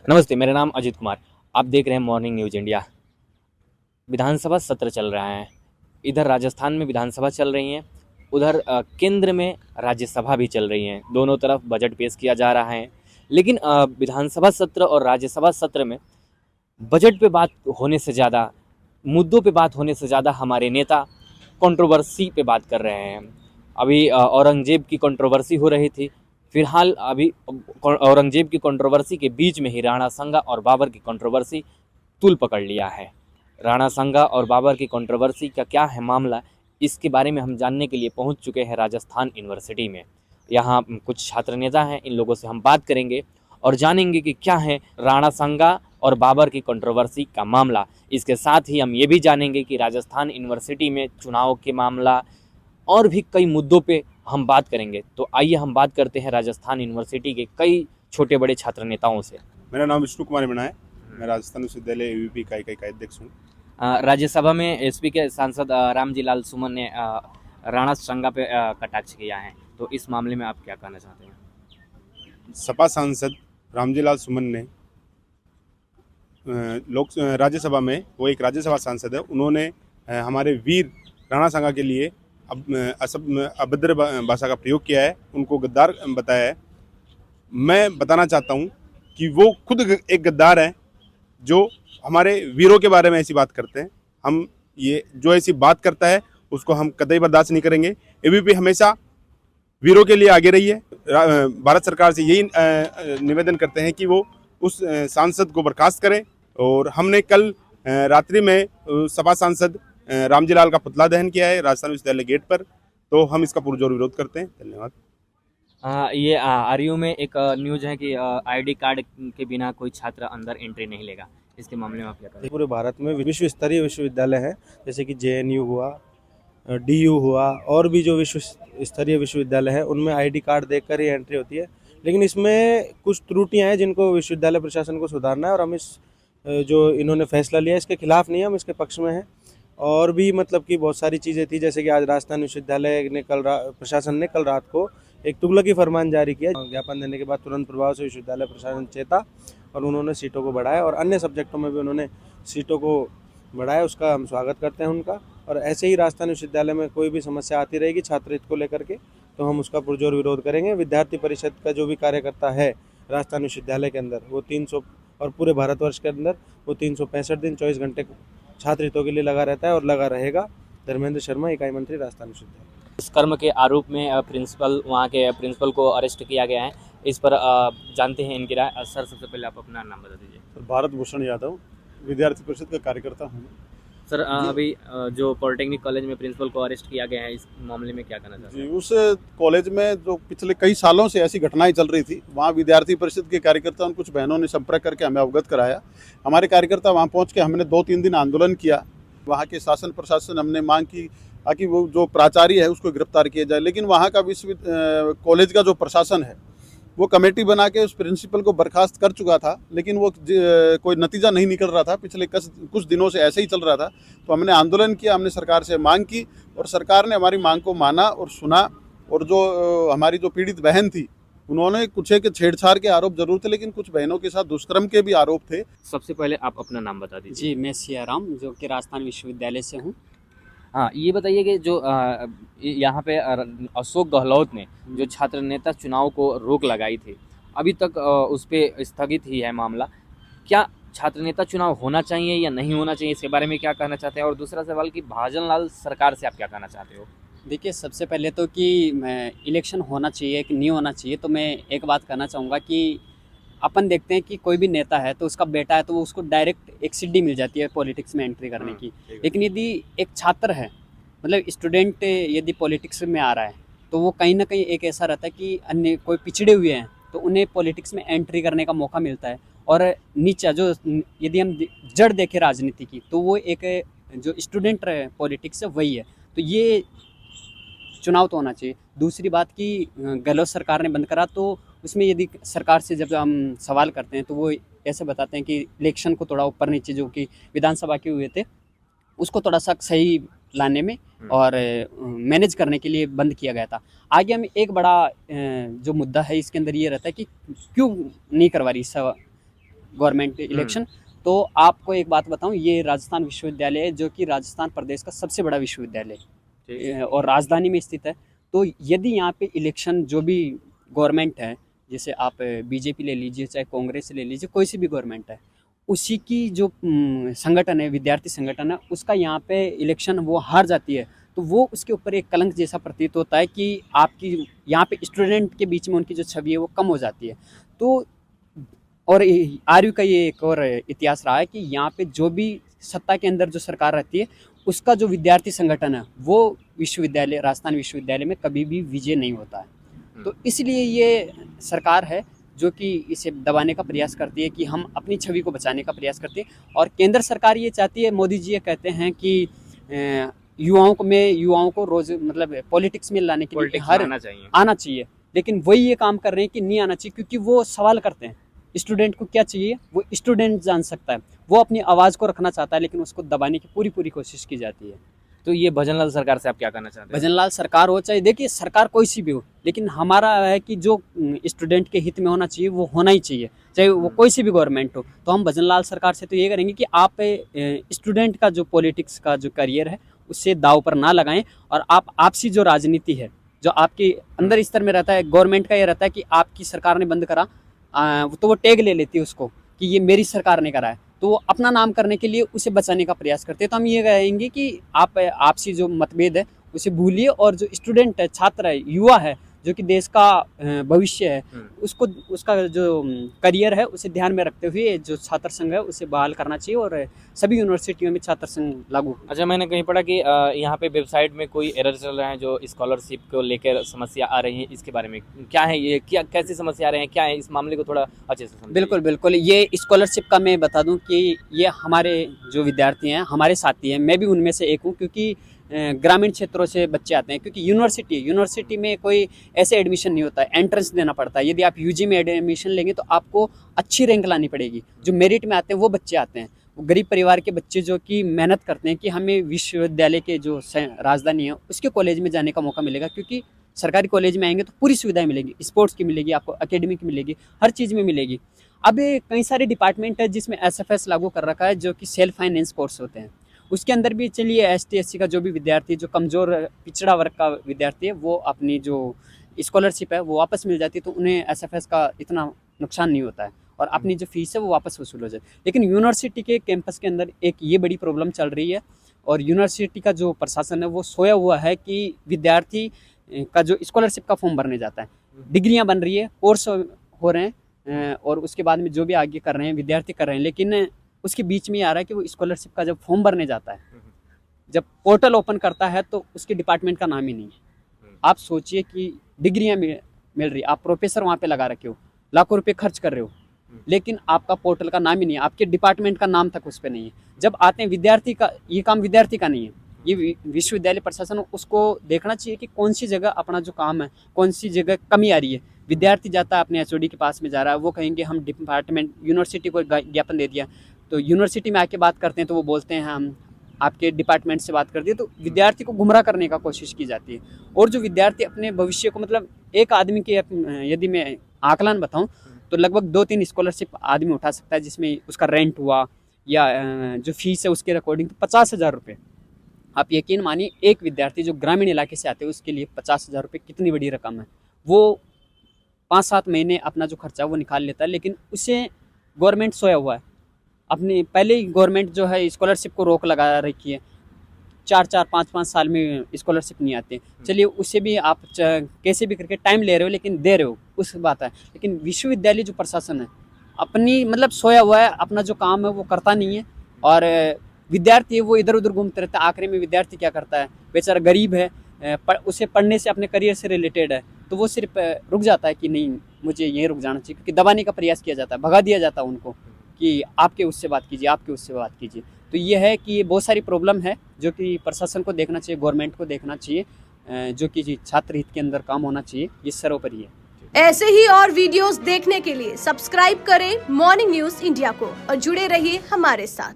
नमस्ते, मेरा नाम अजित कुमार। आप देख रहे हैं मॉर्निंग न्यूज़ इंडिया। विधानसभा सत्र चल रहा है। इधर राजस्थान में विधानसभा चल रही है, उधर केंद्र में राज्यसभा भी चल रही है। दोनों तरफ बजट पेश किया जा रहा है। लेकिन विधानसभा सत्र और राज्यसभा सत्र में बजट पे बात होने से ज़्यादा, मुद्दों पे बात होने से ज़्यादा हमारे नेता कंट्रोवर्सी पे बात कर रहे हैं। अभी औरंगजेब की कंट्रोवर्सी हो रही थी। फिलहाल अभी औरंगजेब की कंट्रोवर्सी के बीच में ही राणा संगा और बाबर की कंट्रोवर्सी तूल पकड़ लिया है। राणा संगा और बाबर की कंट्रोवर्सी का क्या है मामला, इसके बारे में हम जानने के लिए पहुंच चुके हैं राजस्थान यूनिवर्सिटी में। यहाँ कुछ छात्र नेता हैं, इन लोगों से हम बात करेंगे और जानेंगे कि क्या है राणा संगा और बाबर की कंट्रोवर्सी का मामला। इसके साथ ही हम ये भी जानेंगे कि राजस्थान यूनिवर्सिटी में चुनाव के मामला और भी कई मुद्दों पे हम बात करेंगे। तो आइए हम बात करते हैं राजस्थान यूनिवर्सिटी के कई छोटे बड़े छात्र नेताओं से। मेरा नाम विष्णु कुमार मीणा है। मैं राजस्थान विश्वविद्यालय एबीवीपी इकाई का अध्यक्ष हूँ। राज्यसभा में एसपी के सांसद रामजी लाल सुमन ने राणा संगा पे कटाक्ष किया है, तो इस मामले में आप क्या कहना चाहते हैं? सपा सांसद रामजीलाल सुमन ने राज्यसभा में, वो एक राज्यसभा सांसद है, उन्होंने हमारे वीर राणा सांगा के लिए अभद्र भाषा का प्रयोग किया है, उनको गद्दार बताया है। मैं बताना चाहता हूँ कि वो खुद एक गद्दार है जो हमारे वीरों के बारे में ऐसी बात करते हैं। हम ये जो ऐसी बात करता है उसको हम कतई बर्दाश्त नहीं करेंगे। एबीवीपी हमेशा वीरों के लिए आगे रही है। भारत सरकार से यही निवेदन करते हैं कि वो उस सांसद को बर्खास्त करें। और हमने कल रात्रि में सपा सांसद रामजीलाल का पुतला दहन किया है राजस्थान विश्वविद्यालय गेट पर, तो हम इसका पुरजोर विरोध करते हैं। धन्यवाद। ये आरयू में एक न्यूज है कि आईडी कार्ड के बिना कोई छात्र अंदर एंट्री नहीं लेगा। इसके मामले में आप क्या करें? पूरे भारत में विश्व स्तरीय विश्वविद्यालय हैं, जैसे कि जेएनयू हुआ, डीयू हुआ, और भी जो विश्व स्तरीय विश्वविद्यालय है उनमें आईडी कार्ड देखकर ही एंट्री होती है। लेकिन इसमें कुछ त्रुटियां हैं जिनको विश्वविद्यालय प्रशासन को सुधारना है, और हम इस जो इन्होंने फैसला लिया इसके खिलाफ नहीं है, हम इसके पक्ष में हैं। और भी मतलब कि बहुत सारी चीज़ें थी, जैसे कि आज राजस्थान विश्वविद्यालय ने प्रशासन ने कल रात को एक तुगलकी फरमान जारी किया। ज्ञापन देने के बाद तुरंत प्रभाव से विश्वविद्यालय प्रशासन चेता और उन्होंने सीटों को बढ़ाया, और अन्य सब्जेक्टों में भी उन्होंने सीटों को बढ़ाया। उसका हम स्वागत करते हैं उनका। और ऐसे ही राजस्थान विश्वविद्यालय में कोई भी समस्या आती रहेगी छात्र हित को लेकर के, तो हम उसका पुरजोर विरोध करेंगे। विद्यार्थी परिषद का जो भी कार्यकर्ता है राजस्थान विश्वविद्यालय के अंदर, वो 300 और पूरे भारतवर्ष के अंदर वो 365 दिन 24 घंटे छात्र हितों के लिए लगा रहता है और लगा रहेगा। धर्मेंद्र शर्मा, इकाई मंत्री, राजस्थान विश्वविद्यालय। दुष्कर्म के आरोप में प्रिंसिपल, वहाँ के प्रिंसिपल को अरेस्ट किया गया है। इस पर जानते हैं इनकी राय। सर, सबसे पहले आप अपना नाम बता दीजिए। भारत भूषण यादव, विद्यार्थी परिषद का कार्यकर्ता हूँ। सर, अभी जो पॉलिटेक्निक कॉलेज में प्रिंसिपल को अरेस्ट किया गया है, इस मामले में क्या कहना चाहते हैं? जी, उस कॉलेज में जो पिछले कई सालों से ऐसी घटनाएं चल रही थी, वहाँ विद्यार्थी परिषद के कार्यकर्ता और कुछ बहनों ने संपर्क करके हमें अवगत कराया। हमारे कार्यकर्ता वहाँ पहुँच के हमने 2-3 दिन आंदोलन किया। वहाँ के शासन प्रशासन हमने मांग की ताकि वो जो प्राचार्य है उसको गिरफ्तार किया जाए। लेकिन वहाँ का कॉलेज का जो प्रशासन है वो कमेटी बना के उस प्रिंसिपल को बर्खास्त कर चुका था, लेकिन वो कोई नतीजा नहीं निकल रहा था। पिछले कुछ दिनों से ऐसे ही चल रहा था। तो हमने आंदोलन किया, हमने सरकार से मांग की, और सरकार ने हमारी मांग को माना और सुना। और जो हमारी जो पीड़ित बहन थी, उन्होंने कुछ एक छेड़छाड़ के आरोप जरूर थे, लेकिन कुछ बहनों के साथ दुष्कर्म के भी आरोप थे। सबसे पहले आप अपना नाम बता दीजिए। जी, मैं सियाराम, जो कि राजस्थान विश्वविद्यालय से हूँ। हाँ, ये बताइए कि जो यहाँ पे अशोक गहलोत ने जो छात्र नेता चुनाव को रोक लगाई थी, अभी तक उस पर स्थगित ही है मामला। क्या छात्र नेता चुनाव होना चाहिए या नहीं होना चाहिए, इसके बारे में क्या कहना चाहते हैं? और दूसरा सवाल कि भाजन लाल सरकार से आप क्या कहना चाहते हो? देखिए, सबसे पहले तो कि मैं इलेक्शन होना चाहिए कि नहीं होना चाहिए, तो मैं एक बात कहना चाहूँगा कि अपन देखते हैं कि कोई भी नेता है तो उसका बेटा है तो उसको डायरेक्ट एक सीढ़ी मिल जाती है पॉलिटिक्स में एंट्री करने की। लेकिन यदि एक छात्र है, मतलब स्टूडेंट, यदि पॉलिटिक्स में आ रहा है, तो वो कहीं ना कहीं एक ऐसा रहता है कि अन्य कोई पिछड़े हुए हैं तो उन्हें पॉलिटिक्स में एंट्री करने का मौका मिलता है। और नीचा जो, यदि हम जड़ देखें राजनीति की, तो वो एक जो स्टूडेंट पॉलिटिक्स है वही है। तो ये चुनाव तो होना चाहिए। दूसरी बात कि गहलोत सरकार ने बंद करा, तो उसमें यदि सरकार से जब हम सवाल करते हैं तो वो ऐसे बताते हैं कि इलेक्शन को थोड़ा ऊपर नीचे जो कि विधानसभा के हुए थे उसको थोड़ा सा सही लाने में और मैनेज करने के लिए बंद किया गया था। आगे हम एक बड़ा जो मुद्दा है इसके अंदर ये रहता है कि क्यों नहीं करवा रही गवर्नमेंट इलेक्शन। तो आपको एक बात बताऊं, ये राजस्थान विश्वविद्यालय है जो कि राजस्थान प्रदेश का सबसे बड़ा विश्वविद्यालय है और राजधानी में स्थित है। तो यदि यहाँ पे इलेक्शन जो भी गवर्नमेंट है, जैसे आप बीजेपी ले लीजिए, चाहे कांग्रेस ले लीजिए, कोई सी भी गवर्नमेंट है, उसी की जो संगठन है, विद्यार्थी संगठन है, उसका यहाँ पे इलेक्शन वो हार जाती है, तो वो उसके ऊपर एक कलंक जैसा प्रतीत होता है कि आपकी यहाँ पे स्टूडेंट के बीच में उनकी जो छवि है वो कम हो जाती है। तो और आर्यू का ये एक और इतिहास रहा है कि यहाँ पे जो भी सत्ता के अंदर जो सरकार रहती है, उसका जो विद्यार्थी संगठन है वो विश्वविद्यालय, राजस्थान विश्वविद्यालय में कभी भी विजय नहीं होता है। तो इसलिए ये सरकार है जो कि इसे दबाने का प्रयास करती है कि हम अपनी छवि को बचाने का प्रयास करते हैं। और केंद्र सरकार ये चाहती है, मोदी जी ये कहते हैं कि युवाओं को रोज मतलब पॉलिटिक्स में लाने के लिए हर आना चाहिए, लेकिन वही ये काम कर रहे हैं कि नहीं आना चाहिए, क्योंकि वो सवाल करते हैं स्टूडेंट को क्या चाहिए वो स्टूडेंट जान सकता है। वो अपनी आवाज़ को रखना चाहता है, लेकिन उसको दबाने की पूरी कोशिश की जाती है। तो ये भजनलाल सरकार से आप क्या कहना चाहते हैं? भजनलाल सरकार हो चाहे, देखिए सरकार कोई सी भी हो, लेकिन हमारा है कि जो स्टूडेंट के हित में होना चाहिए वो होना ही चाहिए, चाहे वो कोई सी भी गवर्नमेंट हो। तो हम भजनलाल सरकार से तो ये करेंगे कि आप स्टूडेंट का जो पॉलिटिक्स का जो करियर है उससे दाव पर ना लगाएं, और आप आपसी जो राजनीति है जो आपके अंदर स्तर में रहता है, गवर्नमेंट का ये रहता है कि आपकी सरकार ने बंद करा, तो वो टैग ले लेती है उसको कि ये मेरी सरकार ने करा है, तो वो अपना नाम करने के लिए उसे बचाने का प्रयास करते हैं। तो हम ये कहेंगे कि आप आपसी जो मतभेद है उसे भूलिए, और जो स्टूडेंट है, छात्र है, युवा है, जो कि देश का भविष्य है, उसको उसका जो करियर है उसे ध्यान में रखते हुए जो छात्र संघ है उसे बहाल करना चाहिए, और सभी यूनिवर्सिटियों में छात्र संघ लागू। अच्छा, मैंने कहीं पढ़ा कि यहाँ पे वेबसाइट में कोई एरर चल रहा है, जो स्कॉलरशिप को लेकर समस्या आ रही है, इसके बारे में क्या है, ये क्या कैसी समस्या आ रही है, क्या है इस मामले को थोड़ा अच्छे से समझिए। बिल्कुल, ये स्कॉलरशिप का मैं बता दूं कि ये हमारे जो विद्यार्थी हैं, हमारे साथी हैं, मैं भी उनमें से एक हूँ, क्योंकि ग्रामीण क्षेत्रों से बच्चे आते हैं, क्योंकि यूनिवर्सिटी में कोई ऐसे एडमिशन नहीं होता है, एंट्रेंस देना पड़ता है। यदि आप यूजी में एडमिशन लेंगे तो आपको अच्छी रैंक लानी पड़ेगी। जो मेरिट में आते हैं वो बच्चे आते हैं, वो गरीब परिवार के बच्चे जो कि मेहनत करते हैं कि हमें विश्वविद्यालय के जो राजधानी है उसके कॉलेज में जाने का मौका मिलेगा, क्योंकि सरकारी कॉलेज में आएंगे तो पूरी सुविधाएं मिलेगी, स्पोर्ट्स की मिलेगी, आपको एकेडमिक मिलेगी, हर चीज़ में मिलेगी। अब कई सारे डिपार्टमेंट है जिसमें SFS लागू कर रखा है, जो कि सेल्फ फाइनेंस कोर्स होते हैं। उसके अंदर भी चलिए ST SC का जो भी विद्यार्थी, जो कमज़ोर पिछड़ा वर्ग का विद्यार्थी है, वो अपनी जो स्कॉलरशिप है वो वापस मिल जाती है, तो उन्हें SFS का इतना नुकसान नहीं होता है, और अपनी जो फीस है वो वापस वसूल हो जाती है। लेकिन यूनिवर्सिटी के कैंपस के अंदर एक ये बड़ी प्रॉब्लम चल रही है, और यूनिवर्सिटी का जो प्रशासन है वो सोया हुआ है कि विद्यार्थी का जो स्कॉलरशिप का फॉर्म भरने जाता है, डिग्रियाँ बन रही है, कोर्स हो रहे हैं, और उसके बाद में जो भी आगे कर रहे हैं विद्यार्थी कर रहे हैं, लेकिन उसके बीच में आ रहा है कि वो स्कॉलरशिप का जब फॉर्म भरने जाता है, जब पोर्टल ओपन करता है तो उसके डिपार्टमेंट का नाम ही नहीं है। आप सोचिए कि डिग्रियां मिल रही, आप प्रोफेसर वहाँ पे लगा रखे हो, लाखों रुपए खर्च कर रहे हो, लेकिन आपका पोर्टल का नाम ही नहीं है, आपके डिपार्टमेंट का नाम तक उस पर नहीं है। जब आते हैं विद्यार्थी का, ये काम विद्यार्थी का नहीं है, ये विश्वविद्यालय प्रशासन उसको देखना चाहिए कि कौन सी जगह अपना जो काम है, कौन सी जगह कमी आ रही है। विद्यार्थी जाता है अपने HOD के पास में जा रहा है, वो कहेंगे हम डिपार्टमेंट यूनिवर्सिटी को ज्ञापन दे दिया, तो यूनिवर्सिटी में आके बात करते हैं तो वो बोलते हैं हम आपके डिपार्टमेंट से बात कर दिए, तो विद्यार्थी को गुमराह करने का कोशिश की जाती है। और जो विद्यार्थी अपने भविष्य को, मतलब एक आदमी के यदि मैं आकलन बताऊं तो लगभग 2-3 स्कॉलरशिप आदमी उठा सकता है, जिसमें उसका रेंट हुआ या जो फीस है उसके अकॉर्डिंग तो 50,000 रुपये। आप यकीन मानिए, एक विद्यार्थी जो ग्रामीण इलाके से आते हैं उसके लिए 50,000 रुपये कितनी बड़ी रकम है। वो 5-7 महीने अपना जो खर्चा वो निकाल लेता है, लेकिन उसे गवर्नमेंट सोया हुआ है। अपनी पहले ही गवर्नमेंट जो है स्कॉलरशिप को रोक लगा रखी है, 4-4, 5-5 साल में स्कॉलरशिप नहीं आती। चलिए उससे भी आप कैसे भी करके टाइम ले रहे हो, लेकिन दे रहे हो, उस बात है। लेकिन विश्वविद्यालय जो प्रशासन है अपनी मतलब सोया हुआ है, अपना जो काम है वो करता नहीं है, और विद्यार्थी है वो इधर उधर घूमते रहता है। आखिरी में विद्यार्थी क्या करता है, बेचारा गरीब है, उसे पढ़ने से, अपने करियर से रिलेटेड है, तो वो सिर्फ रुक जाता है कि नहीं मुझे यहीं रुक जाना चाहिए, क्योंकि दबाने का प्रयास किया जाता है, भगा दिया जाता है उनको कि आपके उससे बात कीजिए, आपके उससे बात कीजिए। तो ये है कि ये बहुत सारी प्रॉब्लम है जो कि प्रशासन को देखना चाहिए, गवर्नमेंट को देखना चाहिए, जो कि छात्र हित के अंदर काम होना चाहिए, ये सर्वोपरि है। ऐसे ही और वीडियोस देखने के लिए सब्सक्राइब करें मॉर्निंग न्यूज इंडिया को और जुड़े रहिए हमारे साथ।